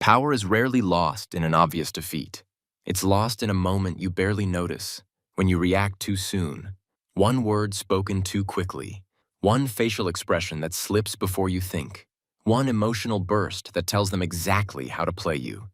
Power is rarely lost in an obvious defeat. It's lost in a moment you barely notice, when you react too soon. One word spoken too quickly. One facial expression that slips before you think. One emotional burst that tells them exactly how to play you.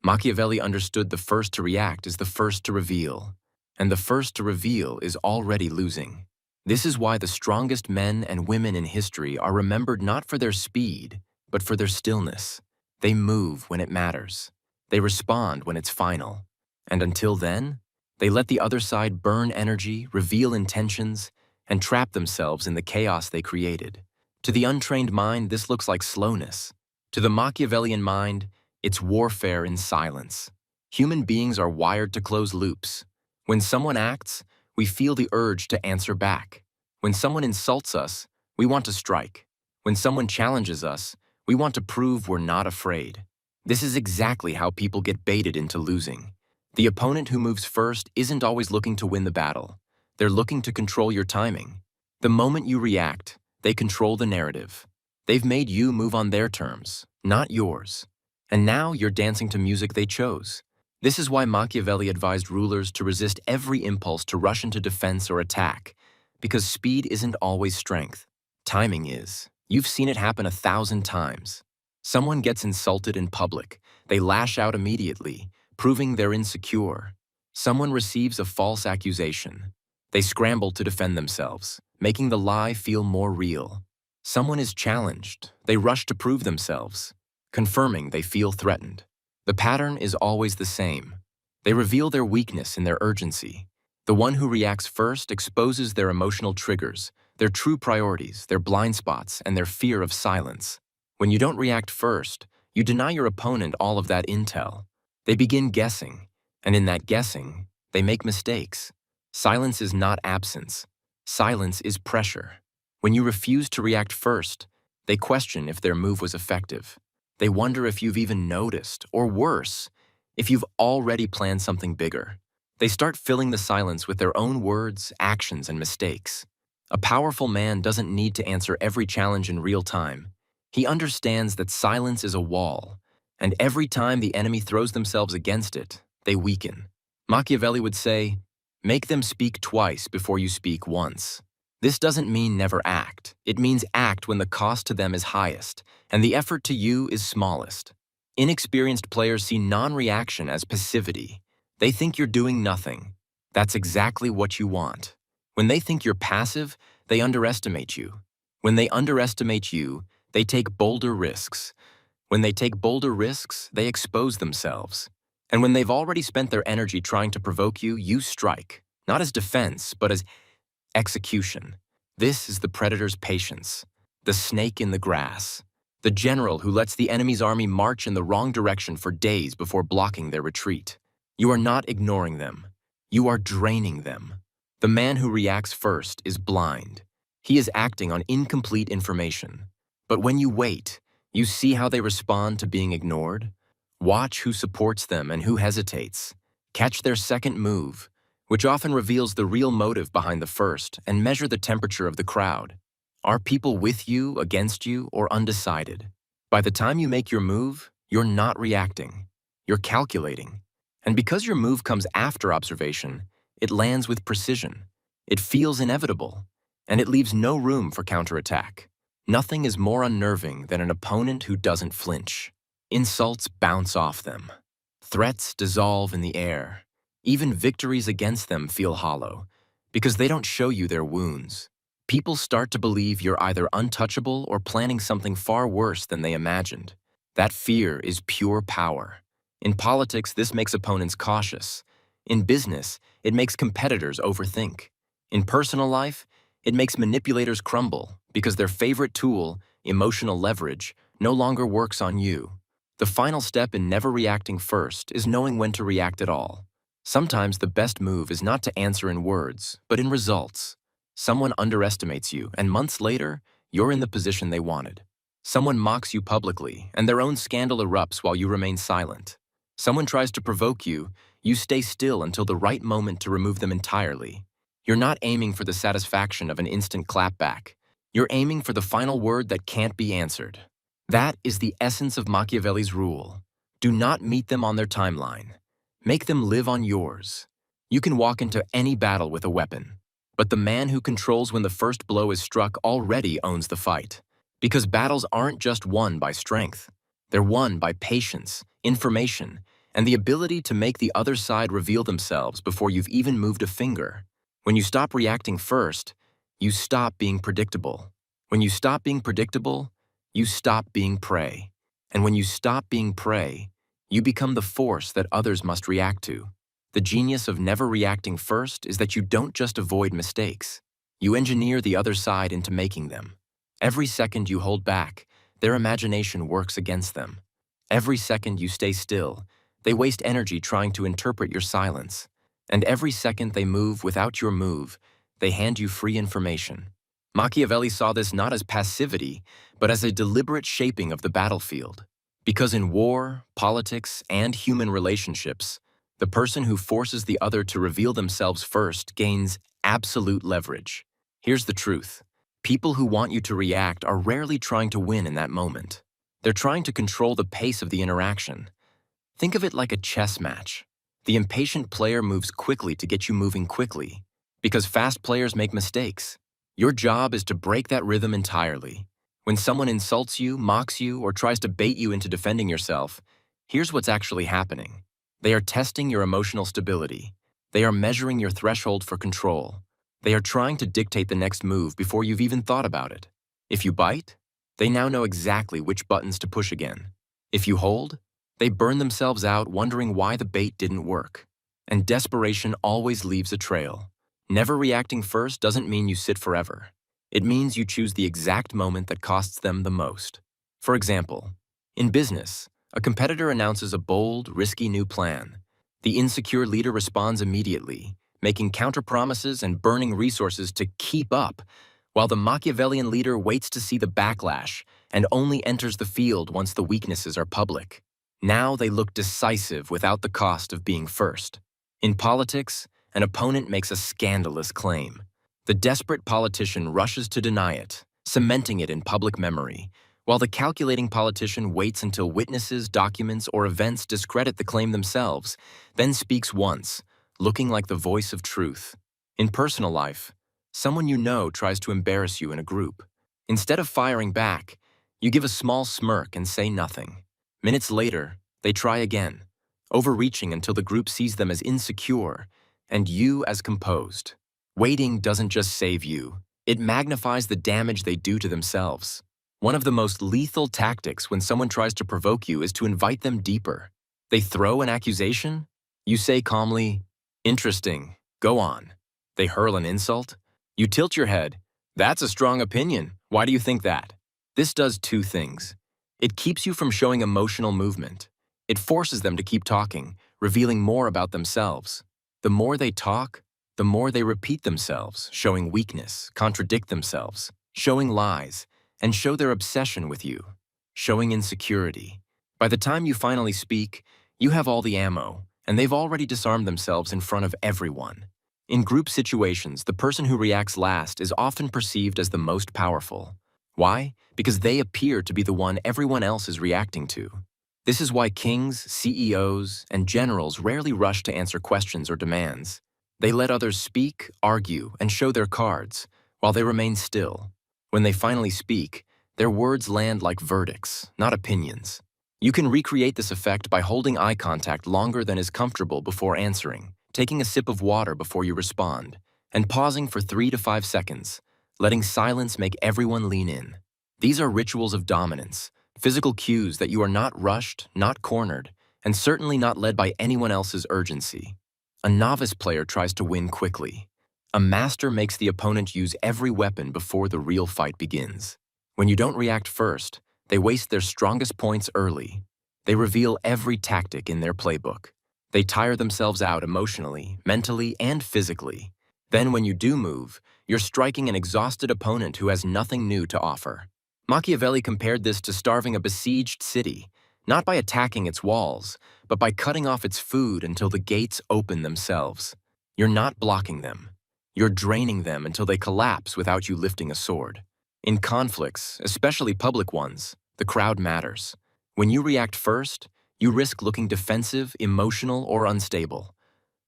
Machiavelli understood the first to react is the first to reveal, and the first to reveal is already losing. This is why the strongest men and women in history are remembered not for their speed, but for their stillness. They move when it matters. They respond when it's final. And until then, they let the other side burn energy, reveal intentions, and trap themselves in the chaos they created. To the untrained mind, this looks like slowness. To the Machiavellian mind, it's warfare in silence. Human beings are wired to close loops. When someone acts, we feel the urge to answer back. When someone insults us, we want to strike. When someone challenges us, we want to prove we're not afraid. This is exactly how people get baited into losing. The opponent who moves first isn't always looking to win the battle. They're looking to control your timing. The moment you react, they control the narrative. They've made you move on their terms, not yours. And now you're dancing to music they chose. This is why Machiavelli advised rulers to resist every impulse to rush into defense or attack, because speed isn't always strength. Timing is. You've seen it happen 1,000 times. Someone gets insulted in public. They lash out immediately, proving they're insecure. Someone receives a false accusation. They scramble to defend themselves, making the lie feel more real. Someone is challenged. They rush to prove themselves, confirming they feel threatened. The pattern is always the same. They reveal their weakness in their urgency. The one who reacts first exposes their emotional triggers, their true priorities, their blind spots, and their fear of silence. When you don't react first, you deny your opponent all of that intel. They begin guessing, and in that guessing, they make mistakes. Silence is not absence. Silence is pressure. When you refuse to react first, they question if their move was effective. They wonder if you've even noticed, or worse, if you've already planned something bigger. They start filling the silence with their own words, actions, and mistakes. A powerful man doesn't need to answer every challenge in real time. He understands that silence is a wall, and every time the enemy throws themselves against it, they weaken. Machiavelli would say, "Make them speak twice before you speak once." This doesn't mean never act. It means act when the cost to them is highest, and the effort to you is smallest. Inexperienced players see non-reaction as passivity. They think you're doing nothing. That's exactly what you want. When they think you're passive, they underestimate you. When they underestimate you, they take bolder risks. When they take bolder risks, they expose themselves. And when they've already spent their energy trying to provoke you, you strike, not as defense, but as execution. This is the predator's patience, the snake in the grass, the general who lets the enemy's army march in the wrong direction for days before blocking their retreat. You are not ignoring them. You are draining them. The man who reacts first is blind. He is acting on incomplete information. But when you wait, you see how they respond to being ignored. Watch who supports them and who hesitates. Catch their second move, which often reveals the real motive behind the first, and measure the temperature of the crowd. Are people with you, against you, or undecided? By the time you make your move, you're not reacting. You're calculating. And because your move comes after observation, it lands with precision. It feels inevitable, and it leaves no room for counterattack. Nothing is more unnerving than an opponent who doesn't flinch. Insults bounce off them. Threats dissolve in the air. Even victories against them feel hollow, because they don't show you their wounds. People start to believe you're either untouchable or planning something far worse than they imagined. That fear is pure power. In politics, this makes opponents cautious. In business, it makes competitors overthink. In personal life, it makes manipulators crumble because their favorite tool, emotional leverage, no longer works on you. The final step in never reacting first is knowing when to react at all. Sometimes the best move is not to answer in words, but in results. Someone underestimates you, and months later, you're in the position they wanted. Someone mocks you publicly, and their own scandal erupts while you remain silent. Someone tries to provoke you, you stay still until the right moment to remove them entirely. You're not aiming for the satisfaction of an instant clapback. You're aiming for the final word that can't be answered. That is the essence of Machiavelli's rule. Do not meet them on their timeline. Make them live on yours. You can walk into any battle with a weapon, but the man who controls when the first blow is struck already owns the fight. Because battles aren't just won by strength. They're won by patience, information, and the ability to make the other side reveal themselves before you've even moved a finger. When you stop reacting first, you stop being predictable. When you stop being predictable, you stop being prey. And when you stop being prey, you become the force that others must react to. The genius of never reacting first is that you don't just avoid mistakes. You engineer the other side into making them. Every second you hold back, their imagination works against them. Every second you stay still, they waste energy trying to interpret your silence. And every second they move without your move, they hand you free information. Machiavelli saw this not as passivity, but as a deliberate shaping of the battlefield. Because in war, politics, and human relationships, the person who forces the other to reveal themselves first gains absolute leverage. Here's the truth. People who want you to react are rarely trying to win in that moment. They're trying to control the pace of the interaction. Think of it like a chess match. The impatient player moves quickly to get you moving quickly, because fast players make mistakes. Your job is to break that rhythm entirely. When someone insults you, mocks you, or tries to bait you into defending yourself, here's what's actually happening. They are testing your emotional stability. They are measuring your threshold for control. They are trying to dictate the next move before you've even thought about it. If you bite, they now know exactly which buttons to push again. If you hold, they burn themselves out wondering why the bait didn't work. And desperation always leaves a trail. Never reacting first doesn't mean you sit forever. It means you choose the exact moment that costs them the most. For example, in business, a competitor announces a bold, risky new plan. The insecure leader responds immediately, making counter-promises and burning resources to keep up, while the Machiavellian leader waits to see the backlash and only enters the field once the weaknesses are public. Now they look decisive without the cost of being first. In politics, an opponent makes a scandalous claim. The desperate politician rushes to deny it, cementing it in public memory, while the calculating politician waits until witnesses, documents, or events discredit the claim themselves, then speaks once, looking like the voice of truth. In personal life, someone you know tries to embarrass you in a group. Instead of firing back, you give a small smirk and say nothing. Minutes later, they try again, overreaching until the group sees them as insecure and you as composed. Waiting doesn't just save you, it magnifies the damage they do to themselves. One of the most lethal tactics when someone tries to provoke you is to invite them deeper. They throw an accusation, you say calmly, "Interesting, go on." They hurl an insult, you tilt your head, "That's a strong opinion, why do you think that?" This does two things. It keeps you from showing emotional movement. It forces them to keep talking, revealing more about themselves. The more they talk, the more they repeat themselves, showing weakness, contradict themselves, showing lies, and show their obsession with you, showing insecurity. By the time you finally speak, you have all the ammo, and they've already disarmed themselves in front of everyone. In group situations, the person who reacts last is often perceived as the most powerful. Why? Because they appear to be the one everyone else is reacting to. This is why kings, CEOs, and generals rarely rush to answer questions or demands. They let others speak, argue, and show their cards, while they remain still. When they finally speak, their words land like verdicts, not opinions. You can recreate this effect by holding eye contact longer than is comfortable before answering, taking a sip of water before you respond, and pausing for 3 to 5 seconds, letting silence make everyone lean in. These are rituals of dominance, physical cues that you are not rushed, not cornered, and certainly not led by anyone else's urgency. A novice player tries to win quickly. A master makes the opponent use every weapon before the real fight begins. When you don't react first, they waste their strongest points early. They reveal every tactic in their playbook. They tire themselves out emotionally, mentally, and physically. Then when you do move, you're striking an exhausted opponent who has nothing new to offer. Machiavelli compared this to starving a besieged city, not by attacking its walls, but by cutting off its food until the gates open themselves. You're not blocking them. You're draining them until they collapse without you lifting a sword. In conflicts, especially public ones, the crowd matters. When you react first, You risk looking defensive, emotional, or unstable.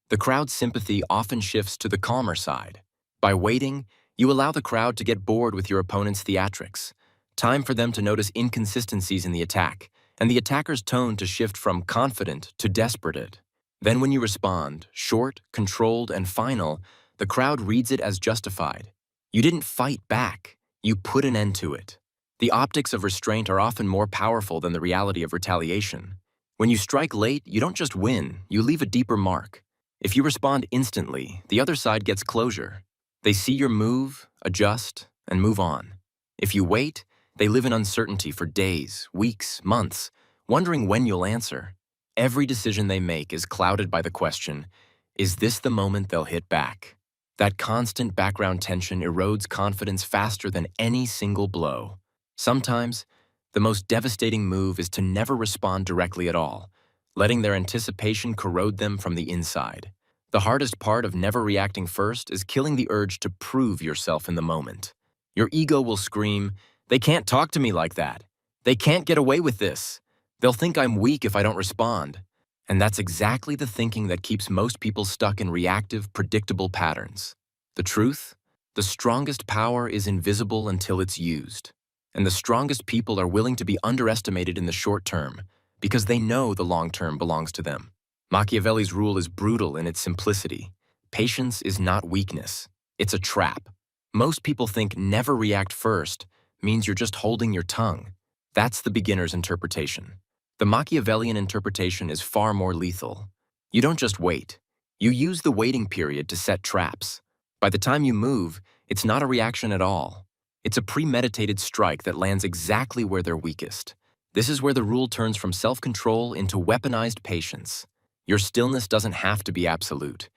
The crowd's sympathy often shifts to the calmer side. By waiting, you allow the crowd to get bored with your opponent's theatrics. Time for them to notice inconsistencies in the attack, and the attacker's tone to shift from confident to desperate. Then when you respond, short, controlled, and final, the crowd reads it as justified. You didn't fight back, you put an end to it. The optics of restraint are often more powerful than the reality of retaliation. When you strike late, you don't just win, you leave a deeper mark. If you respond instantly, the other side gets closure. They see your move, adjust, and move on. If you wait, they live in uncertainty for days, weeks, months, wondering when you'll answer. Every decision they make is clouded by the question, is this the moment they'll hit back? That constant background tension erodes confidence faster than any single blow. Sometimes, the most devastating move is to never respond directly at all, letting their anticipation corrode them from the inside. The hardest part of never reacting first is killing the urge to prove yourself in the moment. Your ego will scream, "They can't talk to me like that. They can't get away with this. They'll think I'm weak if I don't respond." And that's exactly the thinking that keeps most people stuck in reactive, predictable patterns. The truth? The strongest power is invisible until it's used. And the strongest people are willing to be underestimated in the short term because they know the long term belongs to them. Machiavelli's rule is brutal in its simplicity. Patience is not weakness. It's a trap. Most people think never react first means you're just holding your tongue. That's the beginner's interpretation. The Machiavellian interpretation is far more lethal. You don't just wait. You use the waiting period to set traps. By the time you move, it's not a reaction at all. It's a premeditated strike that lands exactly where they're weakest. This is where the rule turns from self-control into weaponized patience. Your stillness doesn't have to be absolute.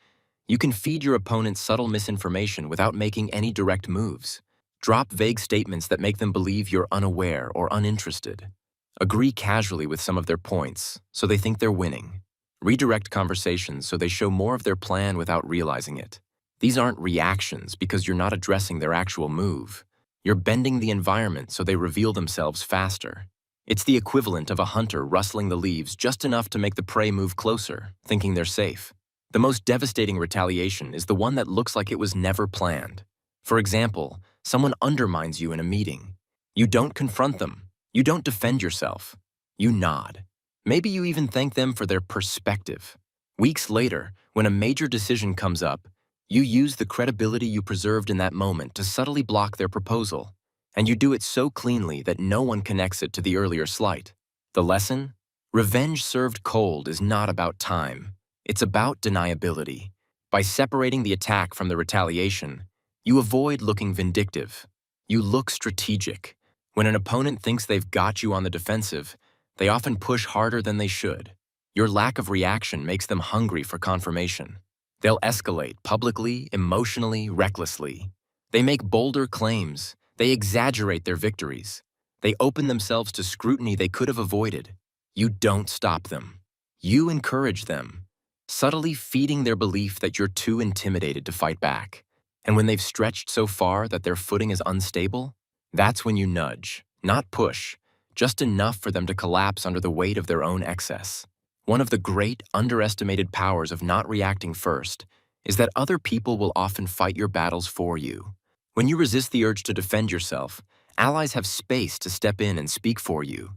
You can feed your opponent subtle misinformation without making any direct moves. Drop vague statements that make them believe you're unaware or uninterested. Agree casually with some of their points, so they think they're winning. Redirect conversations so they show more of their plan without realizing it. These aren't reactions because you're not addressing their actual move. You're bending the environment so they reveal themselves faster. It's the equivalent of a hunter rustling the leaves just enough to make the prey move closer, thinking they're safe. The most devastating retaliation is the one that looks like it was never planned. For example, someone undermines you in a meeting. You don't confront them. You don't defend yourself. You nod. Maybe you even thank them for their perspective. Weeks later, when a major decision comes up, you use the credibility you preserved in that moment to subtly block their proposal. And you do it so cleanly that no one connects it to the earlier slight. The lesson? Revenge served cold is not about time. It's about deniability. By separating the attack from the retaliation, you avoid looking vindictive. You look strategic. When an opponent thinks they've got you on the defensive, they often push harder than they should. Your lack of reaction makes them hungry for confirmation. They'll escalate publicly, emotionally, recklessly. They make bolder claims. They exaggerate their victories. They open themselves to scrutiny they could have avoided. You don't stop them. You encourage them, subtly feeding their belief that you're too intimidated to fight back. And when they've stretched so far that their footing is unstable, that's when you nudge, not push, just enough for them to collapse under the weight of their own excess. One of the great, underestimated powers of not reacting first is that other people will often fight your battles for you. When you resist the urge to defend yourself, allies have space to step in and speak for you.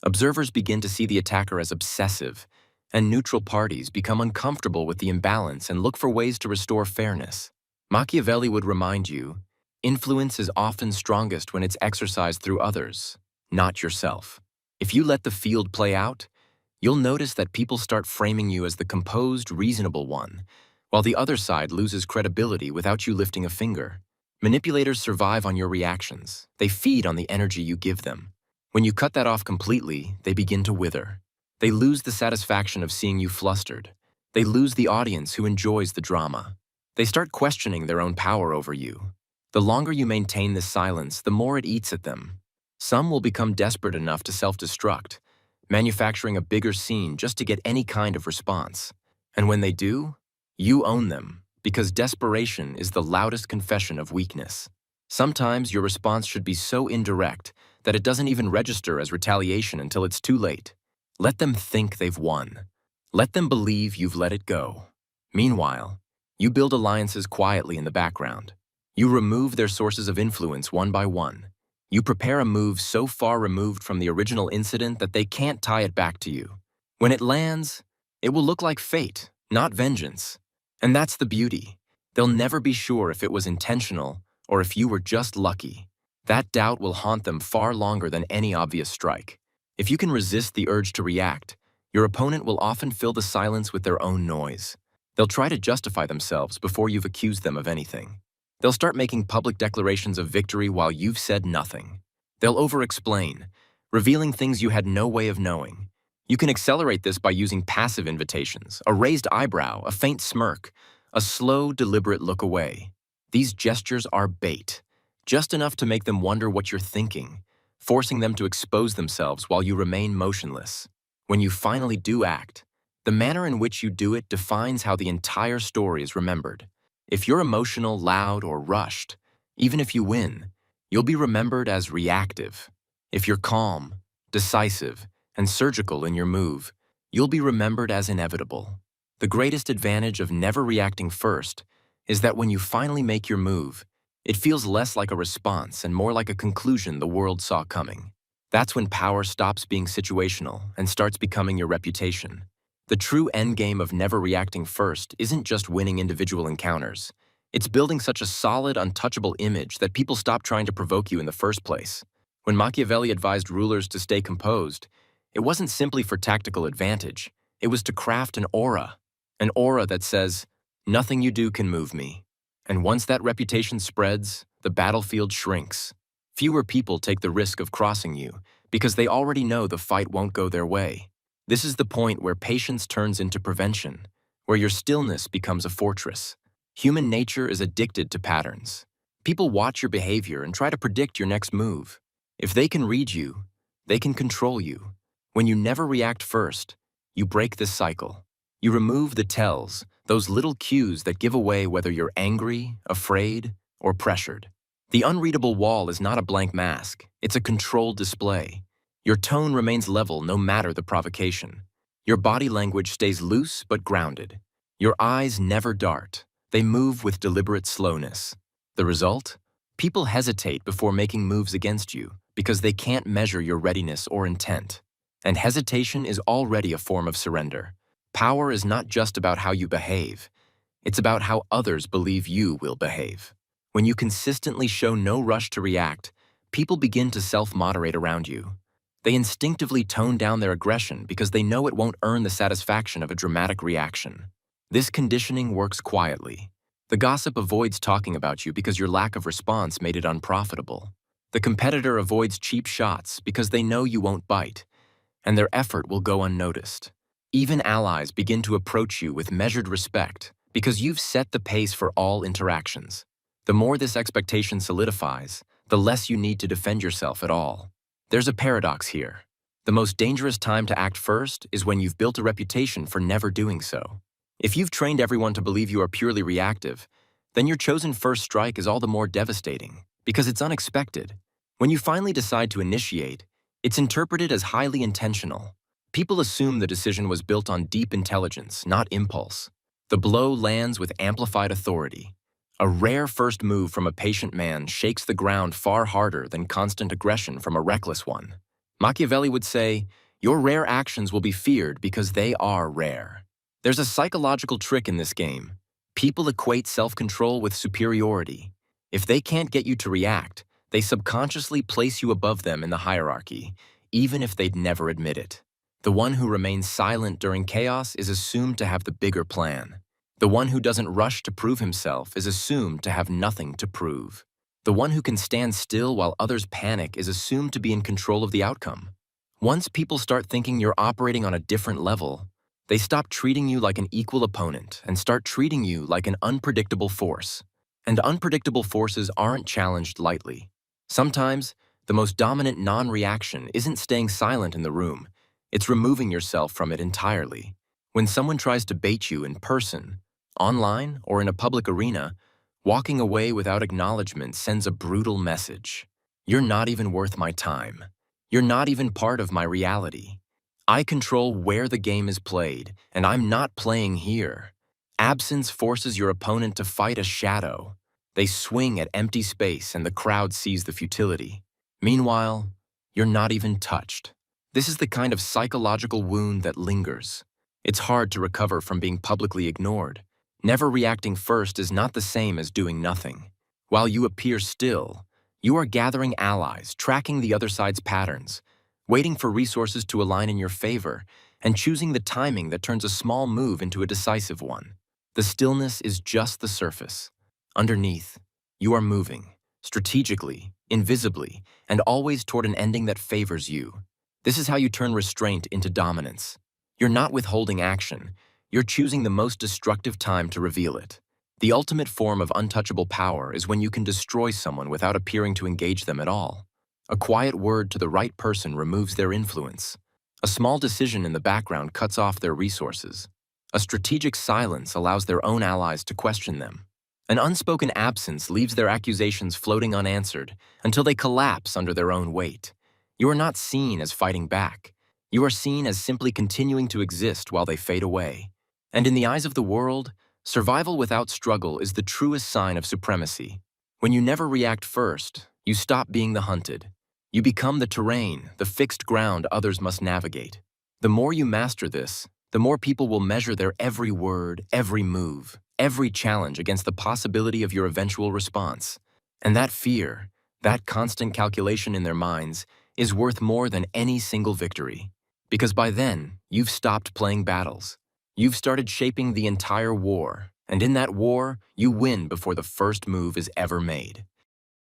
Observers begin to see the attacker as obsessive, and neutral parties become uncomfortable with the imbalance and look for ways to restore fairness. Machiavelli would remind you, influence is often strongest when it's exercised through others, not yourself. If you let the field play out, you'll notice that people start framing you as the composed, reasonable one, while the other side loses credibility without you lifting a finger. Manipulators survive on your reactions. They feed on the energy you give them. When you cut that off completely, they begin to wither. They lose the satisfaction of seeing you flustered. They lose the audience who enjoys the drama. They start questioning their own power over you. The longer you maintain this silence, the more it eats at them. Some will become desperate enough to self-destruct, manufacturing a bigger scene just to get any kind of response. And when they do, you own them, because desperation is the loudest confession of weakness. Sometimes your response should be so indirect that it doesn't even register as retaliation until it's too late. Let them think they've won. Let them believe you've let it go. Meanwhile, you build alliances quietly in the background. You remove their sources of influence one by one. You prepare a move so far removed from the original incident that they can't tie it back to you. When it lands, it will look like fate, not vengeance. And that's the beauty. They'll never be sure if it was intentional or if you were just lucky. That doubt will haunt them far longer than any obvious strike. If you can resist the urge to react, your opponent will often fill the silence with their own noise. They'll try to justify themselves before you've accused them of anything. They'll start making public declarations of victory while you've said nothing. They'll over-explain, revealing things you had no way of knowing. You can accelerate this by using passive invitations, a raised eyebrow, a faint smirk, a slow, deliberate look away. These gestures are bait, just enough to make them wonder what you're thinking, forcing them to expose themselves while you remain motionless. When you finally do act, the manner in which you do it defines how the entire story is remembered. If you're emotional, loud, or rushed, even if you win, you'll be remembered as reactive. If you're calm, decisive, and surgical in your move, you'll be remembered as inevitable. The greatest advantage of never reacting first is that when you finally make your move, it feels less like a response and more like a conclusion the world saw coming. That's when power stops being situational and starts becoming your reputation. The true endgame of never reacting first isn't just winning individual encounters. It's building such a solid, untouchable image that people stop trying to provoke you in the first place. When Machiavelli advised rulers to stay composed, it wasn't simply for tactical advantage. It was to craft an aura that says, "Nothing you do can move me." And once that reputation spreads, the battlefield shrinks. Fewer people take the risk of crossing you because they already know the fight won't go their way. This is the point where patience turns into prevention, where your stillness becomes a fortress. Human nature is addicted to patterns. People watch your behavior and try to predict your next move. If they can read you, they can control you. When you never react first, you break this cycle. You remove the tells, those little cues that give away whether you're angry, afraid, or pressured. The unreadable wall is not a blank mask, it's a controlled display. Your tone remains level no matter the provocation. Your body language stays loose but grounded. Your eyes never dart. They move with deliberate slowness. The result? People hesitate before making moves against you because they can't measure your readiness or intent. And hesitation is already a form of surrender. Power is not just about how you behave. It's about how others believe you will behave. When you consistently show no rush to react, people begin to self-moderate around you. They instinctively tone down their aggression because they know it won't earn the satisfaction of a dramatic reaction. This conditioning works quietly. The gossip avoids talking about you because your lack of response made it unprofitable. The competitor avoids cheap shots because they know you won't bite, and their effort will go unnoticed. Even allies begin to approach you with measured respect because you've set the pace for all interactions. The more this expectation solidifies, the less you need to defend yourself at all. There's a paradox here. The most dangerous time to act first is when you've built a reputation for never doing so. If you've trained everyone to believe you are purely reactive, then your chosen first strike is all the more devastating because it's unexpected. When you finally decide to initiate, it's interpreted as highly intentional. People assume the decision was built on deep intelligence, not impulse. The blow lands with amplified authority. A rare first move from a patient man shakes the ground far harder than constant aggression from a reckless one. Machiavelli would say, "Your rare actions will be feared because they are rare." There's a psychological trick in this game. People equate self-control with superiority. If they can't get you to react, they subconsciously place you above them in the hierarchy, even if they'd never admit it. The one who remains silent during chaos is assumed to have the bigger plan. The one who doesn't rush to prove himself is assumed to have nothing to prove. The one who can stand still while others panic is assumed to be in control of the outcome. Once people start thinking you're operating on a different level, they stop treating you like an equal opponent and start treating you like an unpredictable force. And unpredictable forces aren't challenged lightly. Sometimes, the most dominant non-reaction isn't staying silent in the room, it's removing yourself from it entirely. When someone tries to bait you in person, online, or in a public arena, walking away without acknowledgement sends a brutal message. You're not even worth my time. You're not even part of my reality. I control where the game is played, and I'm not playing here. Absence forces your opponent to fight a shadow. They swing at empty space and the crowd sees the futility. Meanwhile, you're not even touched. This is the kind of psychological wound that lingers. It's hard to recover from being publicly ignored. Never reacting first is not the same as doing nothing. While you appear still, you are gathering allies, tracking the other side's patterns, waiting for resources to align in your favor, and choosing the timing that turns a small move into a decisive one. The stillness is just the surface. Underneath, you are moving, strategically, invisibly, and always toward an ending that favors you. This is how you turn restraint into dominance. You're not withholding action, you're choosing the most destructive time to reveal it. The ultimate form of untouchable power is when you can destroy someone without appearing to engage them at all. A quiet word to the right person removes their influence. A small decision in the background cuts off their resources. A strategic silence allows their own allies to question them. An unspoken absence leaves their accusations floating unanswered until they collapse under their own weight. You are not seen as fighting back. You are seen as simply continuing to exist while they fade away. And in the eyes of the world, survival without struggle is the truest sign of supremacy. When you never react first, you stop being the hunted. You become the terrain, the fixed ground others must navigate. The more you master this, the more people will measure their every word, every move, every challenge against the possibility of your eventual response. And that fear, that constant calculation in their minds, is worth more than any single victory. Because by then, you've stopped playing battles. You've started shaping the entire war, and in that war, you win before the first move is ever made.